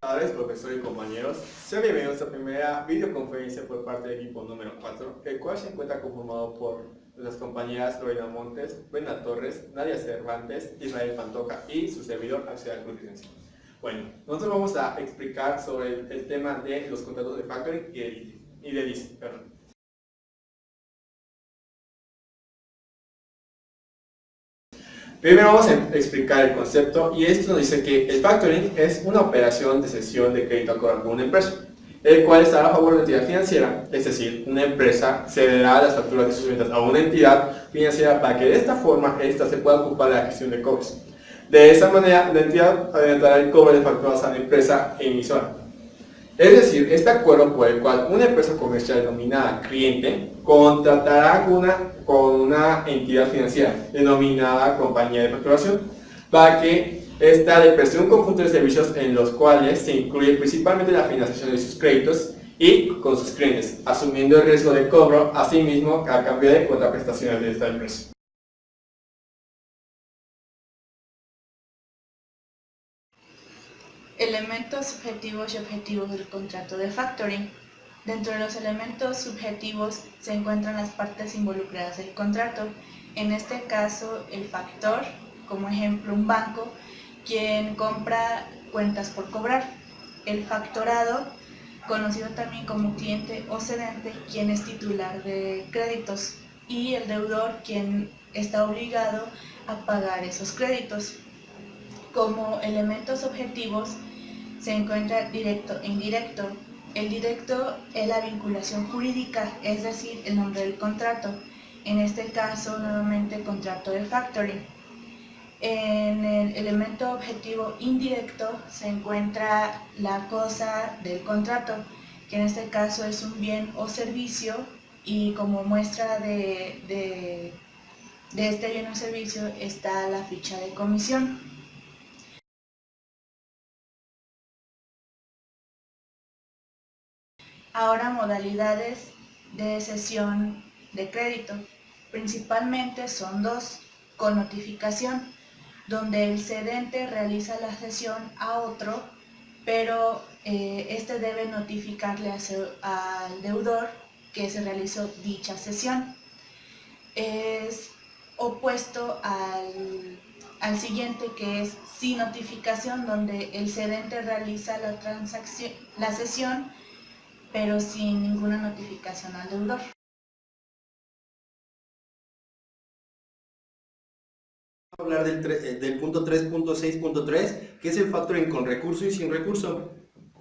Tardes, profesor y compañeros. Sean bienvenidos a esta primera videoconferencia por parte del equipo número 4, el cual se encuentra conformado por nuestras compañeras Lorena Montes, Brenda Torres, Nadia Cervantes, Israel Pantoja y su servidor Axel Cruz. Bueno, nosotros vamos a explicar sobre el tema de los contratos de factoring y de leasing. Primero vamos a explicar el concepto y esto nos dice que el factoring es una operación de cesión de crédito a cobrar por una empresa, el cual está a favor de la entidad financiera, es decir, una empresa cederá las facturas de sus ventas a una entidad financiera para que de esta forma ésta se pueda ocupar de la gestión de cobros. De esa manera, la entidad adelantará el cobro de facturas a la empresa emisora. Es decir, este acuerdo por el cual una empresa comercial denominada cliente contratará con una entidad financiera denominada compañía de facturación para que ésta le preste un conjunto de servicios en los cuales se incluye principalmente la financiación de sus créditos y con sus clientes, asumiendo el riesgo de cobro asimismo a cambio de contraprestaciones de esta empresa. Elementos subjetivos y objetivos del contrato de factoring. Dentro de los elementos subjetivos se encuentran las partes involucradas del contrato, en este caso el factor, como ejemplo un banco, quien compra cuentas por cobrar, el factorado, conocido también como cliente o cedente, quien es titular de créditos, y el deudor, quien está obligado a pagar esos créditos. Como elementos objetivos se encuentra directo e indirecto. El directo es la vinculación jurídica, es decir, el nombre del contrato. En este caso, nuevamente, contrato de factoring. En el elemento objetivo indirecto se encuentra la cosa del contrato, que en este caso es un bien o servicio, y como muestra de este bien o servicio está la ficha de comisión. Ahora, modalidades de cesión de crédito. Principalmente son dos: con notificación, donde el cedente realiza la cesión a otro, pero este debe notificarle al deudor que se realizó dicha cesión. Es opuesto al siguiente, que es sin notificación, donde el cedente realiza la cesión, pero sin ninguna notificación al deudor. Vamos a hablar del punto 3.6.3, que es el factoring con recurso y sin recurso.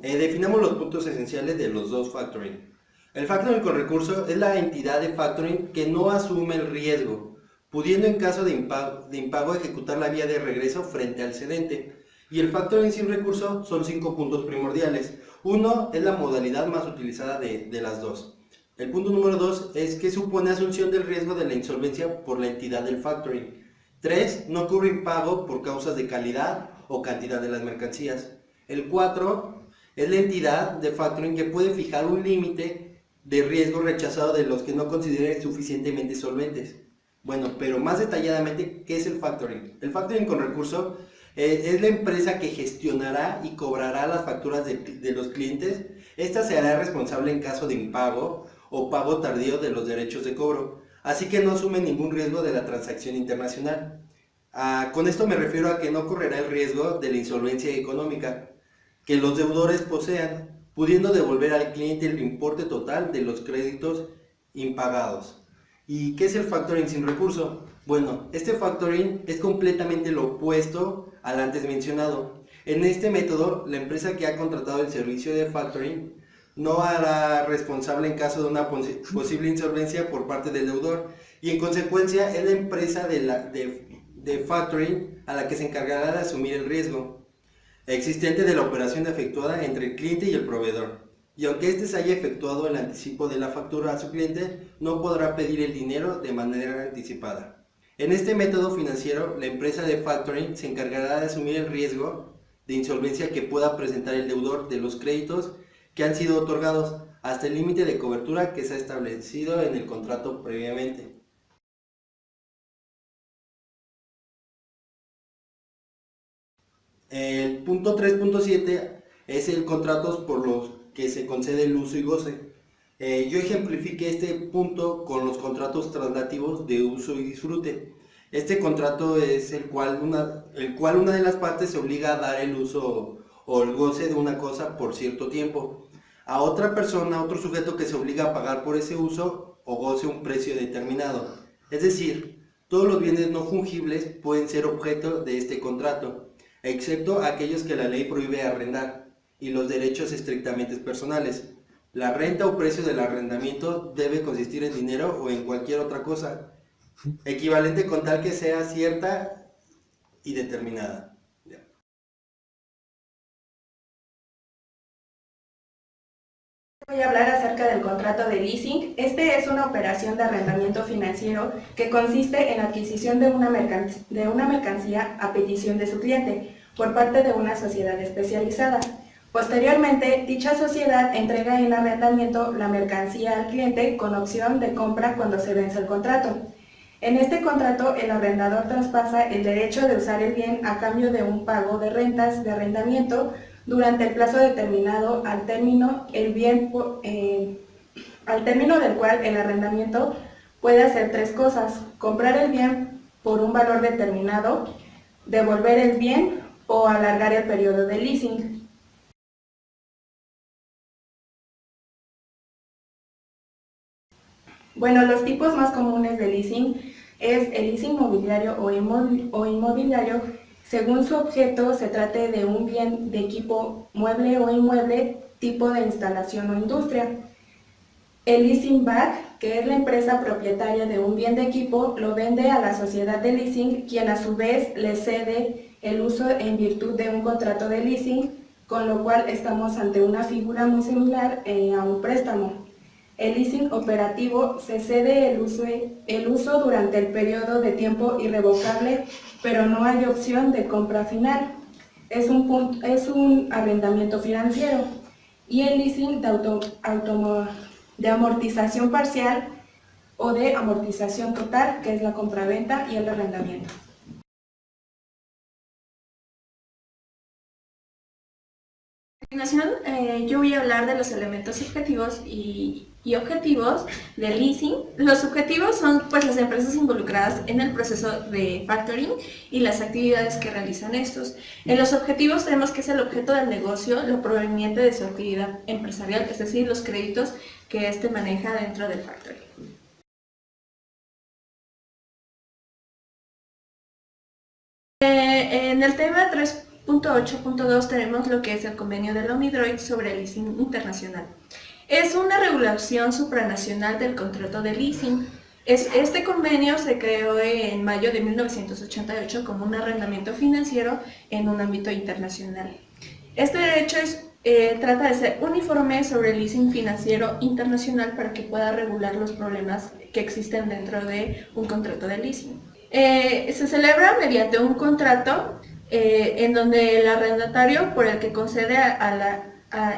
Definamos los puntos esenciales de los dos factoring. El factoring con recurso es la entidad de factoring que no asume el riesgo, pudiendo en caso de impago ejecutar la vía de regreso frente al cedente. Y el factoring sin recurso son 5 puntos primordiales. Uno es la modalidad más utilizada de las dos. El punto número 2 es que supone asunción del riesgo de la insolvencia por la entidad del factoring. 3. No cubre impago por causas de calidad o cantidad de las mercancías. El 4 es la entidad de factoring que puede fijar un límite de riesgo rechazado de los que no considere suficientemente solventes. Bueno, pero más detalladamente, ¿qué es el factoring? El factoring con recurso es la empresa que gestionará y cobrará las facturas de los clientes. Esta se hará responsable en caso de impago o pago tardío de los derechos de cobro, así que no asume ningún riesgo de la transacción internacional. Con esto me refiero a que no correrá el riesgo de la insolvencia económica que los deudores posean, pudiendo devolver al cliente el importe total de los créditos impagados. ¿Y qué es el factoring sin recurso? Bueno, este factoring es completamente lo opuesto al antes mencionado. En este método, la empresa que ha contratado el servicio de factoring no hará responsable en caso de una posible insolvencia por parte del deudor, y en consecuencia es la empresa de factoring a la que se encargará de asumir el riesgo existente de la operación efectuada entre el cliente y el proveedor. Y aunque éste se haya efectuado el anticipo de la factura a su cliente, no podrá pedir el dinero de manera anticipada. En este método financiero, la empresa de factoring se encargará de asumir el riesgo de insolvencia que pueda presentar el deudor de los créditos que han sido otorgados, hasta el límite de cobertura que se ha establecido en el contrato previamente. El punto 3.7 es el contrato por los que se concede el uso y goce. Yo ejemplifiqué este punto con los contratos translativos de uso y disfrute. Este contrato es el cual una de las partes se obliga a dar el uso o el goce de una cosa por cierto tiempo a otra persona, a otro sujeto que se obliga a pagar por ese uso o goce un precio determinado. Es decir, todos los bienes no fungibles pueden ser objeto de este contrato, excepto aquellos que la ley prohíbe arrendar y los derechos estrictamente personales. La renta o precio del arrendamiento debe consistir en dinero o en cualquier otra cosa, equivalente con tal que sea cierta y determinada. Voy a hablar acerca del contrato de leasing. Este es una operación de arrendamiento financiero que consiste en la adquisición de una mercancía a petición de su cliente por parte de una sociedad especializada. Posteriormente, dicha sociedad entrega en arrendamiento la mercancía al cliente con opción de compra cuando se vence el contrato. En este contrato, el arrendador traspasa el derecho de usar el bien a cambio de un pago de rentas de arrendamiento durante el plazo determinado al término del cual el arrendamiento puede hacer tres cosas: comprar el bien por un valor determinado, devolver el bien o alargar el periodo de leasing. Bueno, los tipos más comunes de leasing es el leasing mobiliario o inmobiliario. Según su objeto, se trate de un bien de equipo mueble o inmueble, tipo de instalación o industria. El leasing back, que es la empresa propietaria de un bien de equipo, lo vende a la sociedad de leasing, quien a su vez le cede el uso en virtud de un contrato de leasing, con lo cual estamos ante una figura muy similar a un préstamo. El leasing operativo se cede el uso durante el periodo de tiempo irrevocable, pero no hay opción de compra final. Es un arrendamiento financiero. Y el leasing de amortización parcial o de amortización total, que es la compraventa y el arrendamiento. A continuación, yo voy a hablar de los elementos subjetivos y objetivos del leasing. Los subjetivos son pues las empresas involucradas en el proceso de factoring y las actividades que realizan estos. En los objetivos tenemos que es el objeto del negocio, lo proveniente de su actividad empresarial, es decir, los créditos que éste maneja dentro del factoring. En el tema 3.8.2 tenemos lo que es el convenio de la UNIDROIT sobre el leasing internacional. Es una regulación supranacional del contrato de leasing. Este convenio se creó en mayo de 1988 como un arrendamiento financiero en un ámbito internacional. Este derecho trata de ser uniforme sobre el leasing financiero internacional para que pueda regular los problemas que existen dentro de un contrato de leasing. Se celebra mediante un contrato en donde el arrendatario por el que concede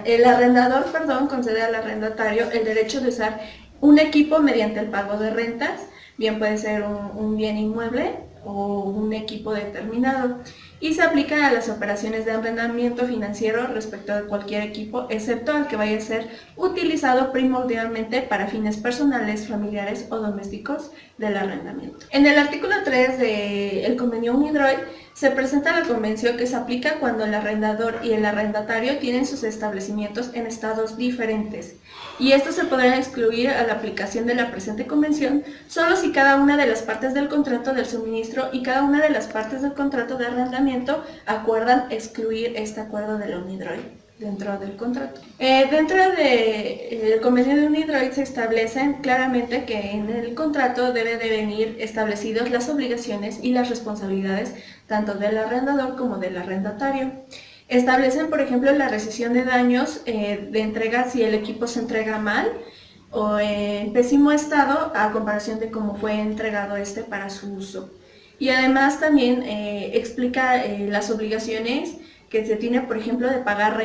el arrendador concede al arrendatario el derecho de usar un equipo mediante el pago de rentas, bien puede ser un bien inmueble o un equipo determinado, y se aplica a las operaciones de arrendamiento financiero respecto de cualquier equipo, excepto al que vaya a ser utilizado primordialmente para fines personales, familiares o domésticos del arrendamiento. En el artículo 3 del convenio UNIDROIT se presenta la convención que se aplica cuando el arrendador y el arrendatario tienen sus establecimientos en estados diferentes, y estos se podrán excluir a la aplicación de la presente convención solo si cada una de las partes del contrato del suministro y cada una de las partes del contrato de arrendamiento acuerdan excluir este acuerdo de la UNIDROIT dentro del contrato. Dentro del convenio de UNIDROIT se establecen claramente que en el contrato debe de venir establecidos las obligaciones y las responsabilidades tanto del arrendador como del arrendatario. Establecen, por ejemplo, la rescisión de daños de entrega si el equipo se entrega mal o en pésimo estado a comparación de cómo fue entregado este para su uso. Y además también explica las obligaciones que se tiene, por ejemplo, de pagar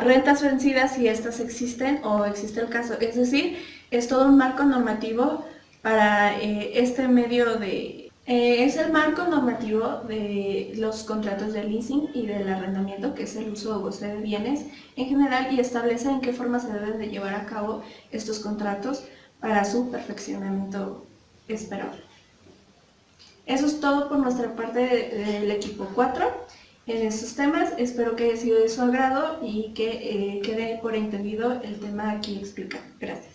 rentas vencidas si estas existen o existe el caso. Es decir, es todo un marco normativo para este medio de Es el marco normativo de los contratos de leasing y del arrendamiento, que es el uso o goce de bienes en general, y establece en qué forma se deben de llevar a cabo estos contratos para su perfeccionamiento esperado. Eso es todo por nuestra parte del equipo 4 en estos temas. Espero que haya sido de su agrado y que quede por entendido el tema aquí explicado. Gracias.